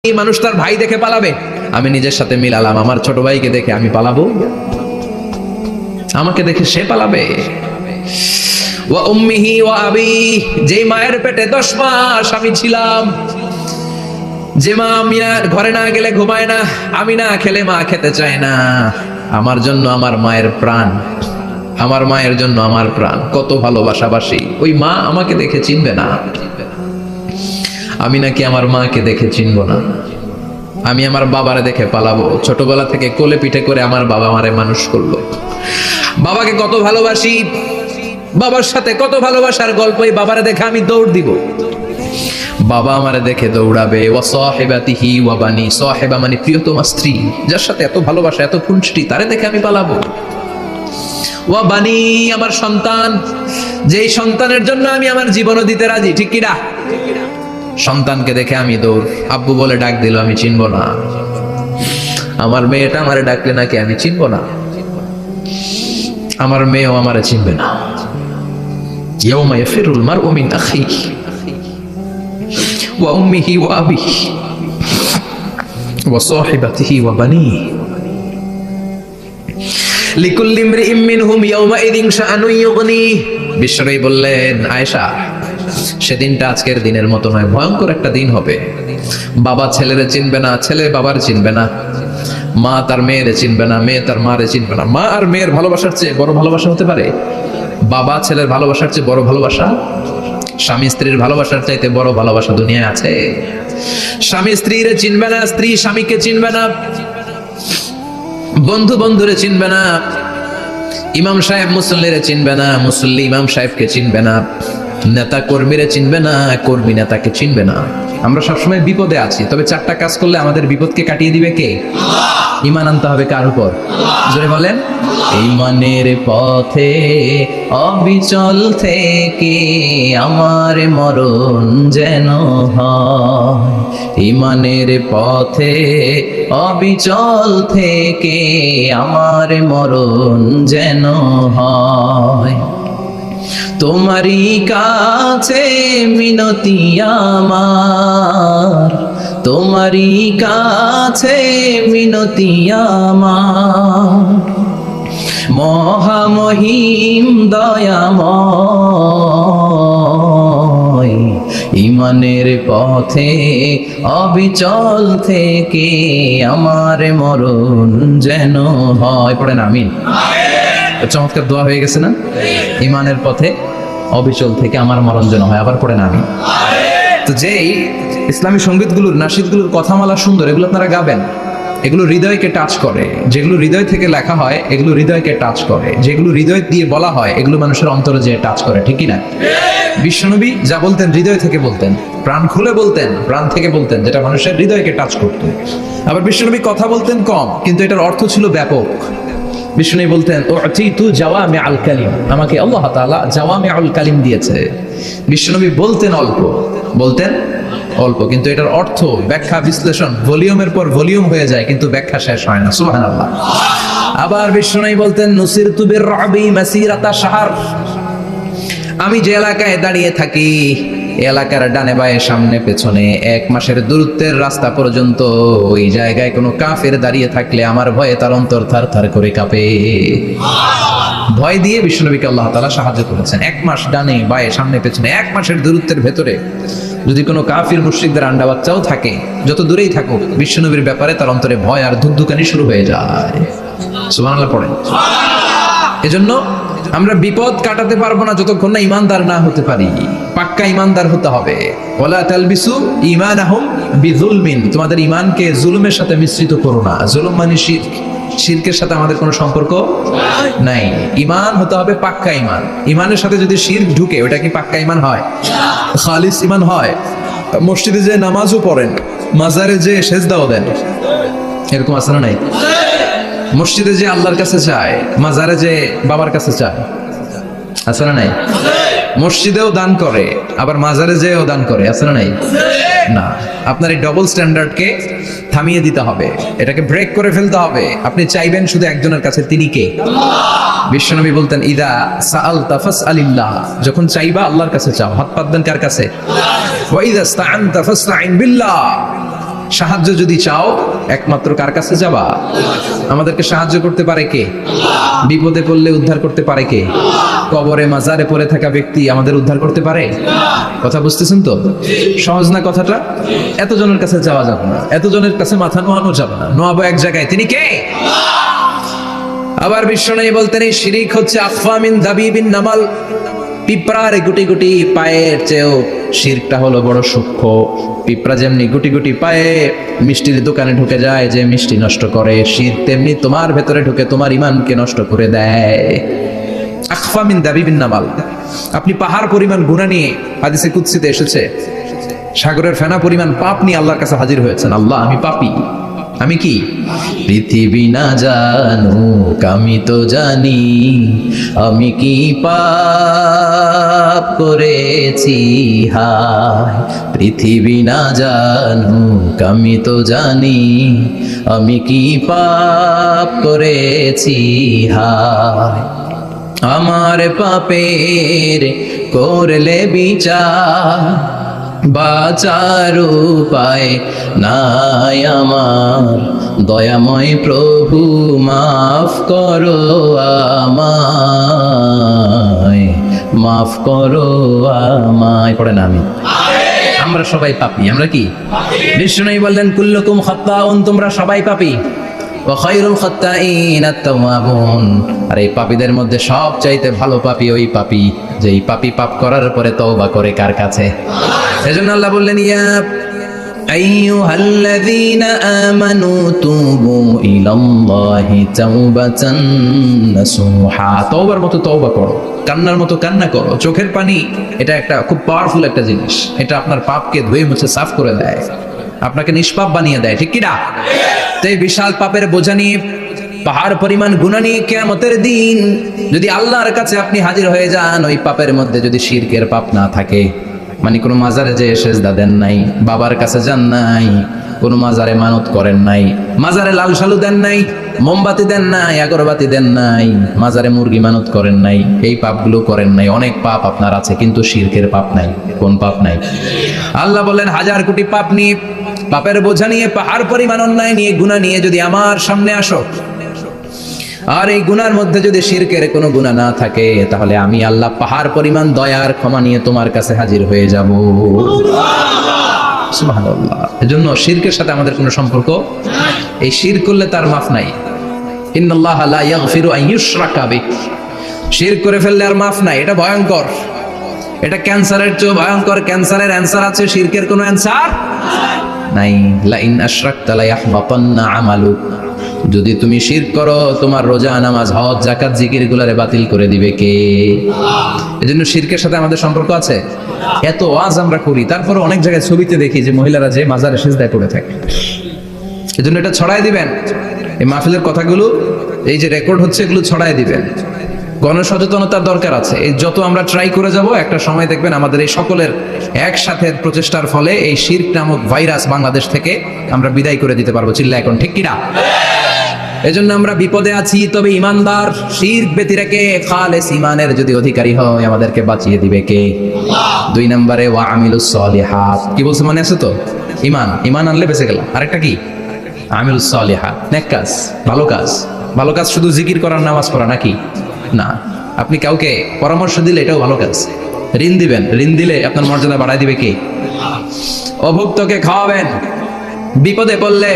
এই মানুষ তার ভাই দেখে পালাবে, আমি নিজের সাথে মিলালাম, আমার ছোট ভাইকে দেখে আমি পালাবো, আমাকে দেখে সে পালাবে। ওয়া উম্মিহি ওয়া আবি, যে মায়ের পেটে 10 মাস আমি ছিলাম, যে মা আমি ঘরে না গেলে ঘুমায় না, আমি না খেলে মা খেতে চায় না, আমার জন্য আমার মায়ের প্রাণ, আমার মায়ের জন্য আমার প্রাণ, কত ভালোবাসাবাসী। ওই মা আমাকে দেখে চিনবে না, আমি নাকি আমার মাকে দেখে চিনব না, আমি আমার বাবারে দেখে পালাবো। ছোটবেলা থেকে কোলে পিঠে করে আমার বাবা আমারে মানুষ করলো, বাবাকে কত ভালোবাসি, বাবার সাথে কত ভালোবাসার গল্প, এই বাবারে দেখে আমি দৌড় দিব, বাবা আমারে দেখে দৌড়াবে। ওয়া সাহিবাতিহি ওয়া বানি, সাহিবা মানে প্রিয়তমা স্ত্রী, যার সাথে এত ভালোবাসা এত খুনসুটি, তারে দেখে আমি পালাবো। ওয়া বানি, আমার সন্তান, যেই সন্তানের জন্য আমি আমার জীবনও দিতে রাজি, ঠিক কি না? সন্তানকে দেখে আমি দৌড়, আব্বু বলে ডাক দিল আমি চিনব না, আমার মেয়েটা আমারে ডাকলে নাকি আমি চিনব না, আমার মেয়েও আমারে চিনবে না। ইয়াউমা ইয়াফিরুল মারউ মিন আখিহি ওয়া উম্মিহি ওয়া আবিহি ওয়া সাহিবাতিহি ওয়া বানিহি লিকুল্লি ইমরিইম মিনহুম ইয়াউমাইযিন শাআনুন ইউগনিহি। বিশ্বনবী বললেন, আয়েশা, সেদিনটা আজকের দিনের মতো নয়, ভয়ঙ্কর একটা দিন হবে। বাবা ছেলেরে চিনবে না, ছেলে বাবার চিনবে না, মা তার মেয়েরে চিনবে না, মেয়ে তার মারে চিনবে না। মা আর মেয়ের ভালোবাসার চেয়ে বড় ভালোবাসা হতে পারে? বাবা ছেলের ভালোবাসার চেয়ে বড় ভালোবাসা? স্বামী স্ত্রীর ভালোবাসার চাইতে বড় ভালোবাসা দুনিয়ায় আছে? স্বামী স্ত্রীরে চিনবে না, স্ত্রী স্বামীকে চিনবে না, বন্ধু বন্ধুরে চিনবে না, ইমাম সাহেব মুসল্লিরে চিনবে না, মুসল্লি ইমাম সাহেবকে চিনবে না, নেতা কর্মীরে চিনবে না, কর্মী নেতাকে চিনবে না। আমরা সবসময় বিপদে আছি, তবে 4টা কাজ করলে আমাদের বিপদকে কাটিয়ে দিবে কে? ঈমান আনতে হবে কার উপর? জোরে বলেন। ঈমানের পথে অবিচল থেকে আমার মরণ যেন হয়, ঈমানের পথে অবিচল থেকে আমার মরণ যেন হয়। তোমারই কাছে মিনতি আমার, তোমারই কাছে মিনতি আমার, মহামহিম দয়াময়, ঈমানের পথে অবিচল থেকে আমার মরণ যেন হয়। পড়েন আমিন। চমৎকার দোয়া হয়ে গেছে না? ঈমানের পথে অবিচল থেকে আমার মরণ যেন হয়। আবার পড়েন আমিন। তো যেই ইসলামী সঙ্গীতগুলোর নাশিদগুলোর কথামালা সুন্দর, এগুলো আপনারা গাবেন, এগুলো হৃদয়কে টাচ করে, যেগুলো হৃদয় থেকে লেখা হয় এগুলো হৃদয়কে টাচ করে, যেগুলো হৃদয় দিয়ে বলা হয় এগুলো মানুষের অন্তরে যে টাচ করে, ঠিক কি না? বিশ্বনবী যা বলতেন হৃদয় থেকে বলতেন, প্রাণ খুলে বলতেন, প্রাণ থেকে বলতেন, যেটা মানুষের হৃদয়কে টাচ করত। আবার বিশ্বনবী কথা বলতেন কম, কিন্তু এটার অর্থ ছিল ব্যাপক। বিষ্ণু বলতেন, উতিতু জাওয়ামিউল কালিম, আমাকে আল্লাহ তাআলা জাওয়ামিউল কালিম দিয়েছে। বিশ্বনবী বলতেন অল্প, বলতেন অল্প, কিন্তু এটার অর্থ ব্যাখ্যা বিশ্লেষণ ভলিউমের পর ভলিউম হয়ে যায়, কিন্তু ব্যাখ্যা শেষ হয় না। সুবহানাল্লাহ। আবার বিষ্ণু বলতেন, নুসিরতু বিররাবি মাসিরাতা শাহর, আমি যে এলাকায় দাঁড়িয়ে থাকি এলাকার ডানে বায়ে সামনে পেছনে 1 মাসের দূরত্বের রাস্তা পর্যন্ত ওই জায়গায় কোনো কাফের দাঁড়িয়ে থাকলে আমার ভয়ে তার অন্তর থার থার করে কাঁপে। ভয় দিয়ে বিশ্বনবীকে আল্লাহ তাআলা সাহায্য করেছেন। 1 মাস ডানে বায়ে সামনে পেছনে 1 মাসের দূরত্বের ভেতরে যদি কোনো কাফির মুশরিকদের আন্ডা বাচ্চাও থাকে, যত দূরেই থাকুক, বিশ্বনবীর ব্যাপারে তার অন্তরে ভয় আর ধুকধুকানি শুরু হয়ে যায়। সুবহানাল্লাহ পড়েন। এজন্য আমরা বিপদ কাটাতে পারবো না যতক্ষণ না ঈমানদার না হতে পারি। পাক্কা ঈমানদার হতে হবে। ওয়ালা তালবিসু ঈমানাহুম বিযুলমিন, তোমাদের ঈমানকে জুলুমের সাথে মিশ্রিত করো না। জুলুম মানে শিরক, শিরকের সাথে আমাদের কোনো সম্পর্ক নাই। ঈমান হতে হবে পাক্কা ঈমান। ঈমানের সাথে যদি শিরক ঢুকে, ওটা কি পাক্কা ঈমান হয়? খালিস ঈমান হয়? মসজিদে যে নামাজও পড়েন, মাজারে যে সেজদাও দেন, এরকম আছে না নাই? মসজিদে যে আল্লাহর কাছে চায়, মাজারে যে বাবার কাছে চায়, আছে না নাই? মসজিদেও দান করে, আবার মাজারে যেও দান করে, আছে না নাই? না, আপনার এই ডবল স্ট্যান্ডার্ডকে থামিয়ে দিতে হবে, এটাকে ব্রেক করে ফেলতে হবে। আপনি চাইবেন শুধু একজনের কাছে, তিনি কে? বিশ্বনবী বলতেন, ইদা সাআলতা ফাসআলিল্লাহ, যখন চাইবা আল্লাহর কাছে চাও। হাত পাতবেন কার কাছে? ওয়া ইদা ইসতাআনতা ফাসতাইন বিল্লাহ, সাহায্য যদি চাও একমাত্র কার কাছে যাবা? আমাদেরকে সাহায্য করতে পারে কে? বিপদে পড়লে উদ্ধার করতে পারে কে? কবরে মাজারে পড়ে থাকা ব্যক্তি আমাদের উদ্ধার করতে পারে? কথা বুঝতেছেন তো? সহজ না কথাটা? এতজনের কাছে যাওয়া যাবে না, এতজনের কাছে মাথা নোয়ানো যাবে না, নোয়াবো এক জায়গায়, তিনি কে? আবার বিশ্বনবী বলতেন এই শিরিক হচ্ছে আখফা মিন দাবিবিন নামাল, পিঁপড়ার গুটি গুটি পায়ের চেয়েও শিরকটা হলো বড় সূক্ষ্ম। পিঁপড়া যেমনি গুটি গুটি পায়ে মিষ্টির দোকানে ঢুকে যায়, যে মিষ্টি নষ্ট করে, শিরক তেমনি তোমার ভেতরে ঢুকে তোমার ঈমানকে নষ্ট করে দেয়। আখফা মিন দাবিবিন নামাল। আপনি পাহাড় পরিমাণ গুনাহ নিয়ে, হাদিসে কুদসিতে এসেছে, সাগরের ফেনা পরিমাণ পাপ নিয়ে আল্লাহর কাছে হাজির হয়েছেন। আল্লাহ, আমি পাপী, আমি কি? পৃথিবী না জানুক আমি তো জানি, আমি কি পাপ করেছি হায়। পৃথিবী না জানুক আমি তো জানি, আমি কি পাপ করেছি হায়। আমার পাপের করলে বিচার, বাঁচার উপায় নাই আমার, দয়াময় প্রভু মাফ করো আমায়, মাফ করো আমায়। পড়েন আমি। আমরা সবাই পাপী। আমরা কি? বিষ্ণু বললেন কুল্লুকুম খাত্তাউন, তোমরা সবাই পাপী। ওয়া খায়রুল খাত্তাইন আত-তাওয়াবুন, আর এই পাপীদের মধ্যে সবচাইতে ভালো পাপী ওই পাপী যেই পাপী পাপ করার পরে তওবা করে কার কাছে? এজন্য আল্লাহ বললেন ইয়া আইয়ুহাল্লাযীনা আমানু তুবু ইলাল্লাহি তাওবাতান নাসুহা। তওবার মতো তওবা করো, কান্নার মতো কান্না করো। চোখের পানি এটা একটা খুব পাওয়ারফুল একটা জিনিস, এটা আপনার পাপকে ধুয়ে মুছে সাফ করে দেয়, আপনাকে নিষ্পাপ বানিয়ে দেয়, ঠিক কি না? তো এই বিশাল পাপের বোঝা নিয়ে, পাহাড় পরিমাণ গুনাহ নিয়ে কিয়ামতের দিন যদি আল্লাহর কাছে আপনি হাজির হয়ে যান, ওই পাপের মধ্যে যদি শিরকের পাপ না থাকে, মানে কোনো মাজারে যে সেজদা দেন নাই, বাবার কাছে যান নাই, কোনো মাজারে মানত করেন নাই, মাজারে লাল শালু দেন নাই, মোমবাতি দেন নাই, আগরবাতি দেন নাই, মাজারে মুরগি মানত করেন নাই, এই পাপগুলো করেন নাই, অনেক পাপ আপনার আছে, কিন্তু শিরকের পাপ নাই। কোন পাপ নাই? আল্লাহ বলেন হাজার কোটি পাপ নিয়ে, পাপের বোঝা নিয়ে, পাহাড় পরিমাণ অন্যায় নিয়ে, গুনাহ নিয়ে যদি আমার সামনে আসো, আর এই গুনার মধ্যে যদি শিরকের কোনো গুনাহ না থাকে, তাহলে আমি আল্লাহ পাহাড় পরিমাণ দয়ার ক্ষমা নিয়ে তোমার কাছে হাজির হয়ে যাব। সুবহানাল্লাহ। এজন্য শিরকের সাথে আমাদের কোনো সম্পর্ক, এই শিরক করলে তার মাফ নাই। ইন্নাল্লাহা লা ইয়াগফিরু আন ইউশরাকা বিহি, শিরক করে ফেললে আর মাফ নাই। এটা ভয়ঙ্কর, এটা ক্যান্সারের চেয়ে ভয়ঙ্কর। ক্যান্সারের অ্যানসার আছে, শিরকের কোনো অ্যানসার নাই। লা ইন আশরাকতা লা ইয়াহবাতান্না আমালুক, যদি তুমি শিরক করো, তোমার রোজা, নামাজ, হজ, যাকাত, জিকির গুলারে বাতিল করে দিবে কে? এজন্য শিরকের সাথে আমাদের সম্পর্ক আছে। এত ওয়াজ আমরা করি, তারপরে অনেক জায়গায় ছবিতে দেখি যে মহিলারা যে মাজারে সিজদায় পড়ে থাকে। এজন্য এটা ছড়ায় দিবেন, এই মাহফিলের কথাগুলো এই যে রেকর্ড হচ্ছে, এগুলো ছড়ায় দিবেন। গণসচেতনতার দরকার আছে। এই যত আমরা ট্রাই করে যাব, একটা সময় দেখবেন আমাদের এই সকলের একসাথে প্রচেষ্টার ফলে এই শিরক নামক ভাইরাস বাংলাদেশ থেকে আমরা বিদায় করে দিতে পারবো। চিল্লা এখন, ঠিক কিনা? এজন্য আমরা বিপদে আছি, তবে ইমানদার শিরক ব্যতি রেখে খালেস ইমানের যদি অধিকারী হয়, আমাদেরকে বাঁচিয়ে দিবে কে? দুই নম্বরে ওয়া আমিলুস সলিহাত। কি বলছে মনে আছে তো? ইমান, ইমান আনলে বেঁচে গেলাম। আরেকটা কি? আমিলুস সলিহাত, নেক কাজ, ভালো কাজ। ভালো কাজ শুধু জিকির করার, নামাজ পড়া নাকি? না, আপনি কাউকে পরামর্শ দিলে এটাও ভালো কাজ। ঋণ দিবেন, ঋণ দিলে আপনার মর্যাদা বাড়ায় দিবে কে? অভুক্তকে খাওয়াবেন, বিপদে পড়লে